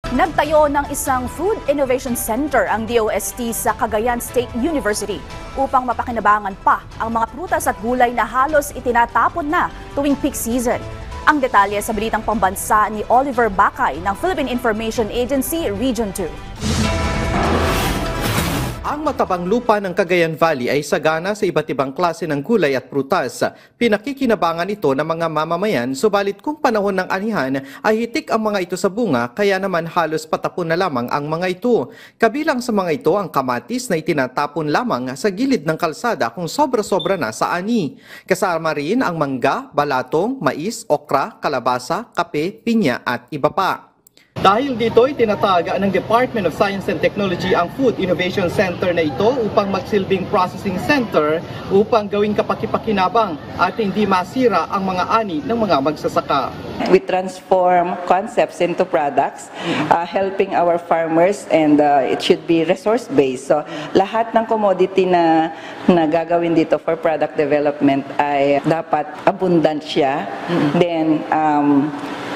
Nagtayo ng isang Food Innovation Center ang DOST sa Cagayan State University upang mapakinabangan pa ang mga prutas at gulay na halos itinatapon na tuwing peak season. Ang detalye sa balitang pambansa ni Oliver Bakay ng Philippine Information Agency Region 2. Ang matabang lupa ng Cagayan Valley ay sagana sa iba't ibang klase ng gulay at prutas. Pinakikinabangan ito ng mga mamamayan, subalit kung panahon ng anihan ay hitik ang mga ito sa bunga, kaya naman halos patapon na lamang ang mga ito. Kabilang sa mga ito ang kamatis na itinatapon lamang sa gilid ng kalsada kung sobra-sobra na sa ani. Kasama rin ang mangga, balatong, mais, okra, kalabasa, kape, pinya at iba pa. Dahil dito, itinataga ng Department of Science and Technology ang Food Innovation Center na ito upang magsilbing processing center upang gawing kapaki-pakinabang at hindi masira ang mga ani ng mga magsasaka. We transform concepts into products, helping our farmers, and it should be resource-based. So, lahat ng commodity na gagawin dito for product development ay dapat abundant siya. Then,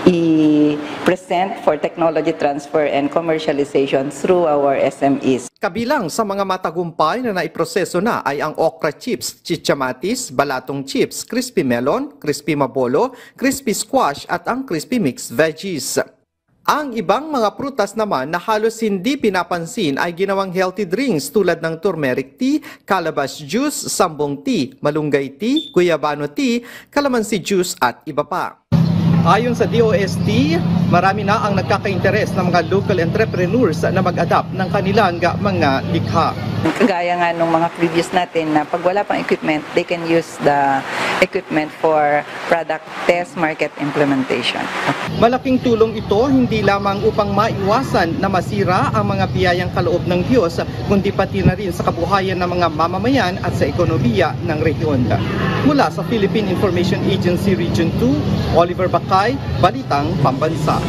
i-present for technology transfer and commercialization through our SMEs. Kabilang sa mga matagumpay na naiproseso na ay ang okra chips, chichamatis, balatong chips, crispy melon, crispy mabolo, crispy squash at ang crispy mixed veggies. Ang ibang mga prutas naman na halos hindi pinapansin ay ginawang healthy drinks tulad ng turmeric tea, calabash juice, sambong tea, malunggay tea, guyabano tea, calamansi juice at iba pa. Ayon sa DOST, marami na ang nagkaka-interes ng mga local entrepreneurs na mag-adapt ng kanilang mga likha. Kagaya nga nung mga previous natin na pag wala pang equipment, they can use the equipment for product test market implementation. Malaking tulong ito hindi lamang upang maiwasan na masira ang mga biyayang kaloob ng Diyos, kundi pati na rin sa kabuhayan ng mga mamamayan at sa ekonomiya ng rehiyon. Mula sa Philippine Information Agency Region 2, Oliver Bakay, Balitang Pambansa.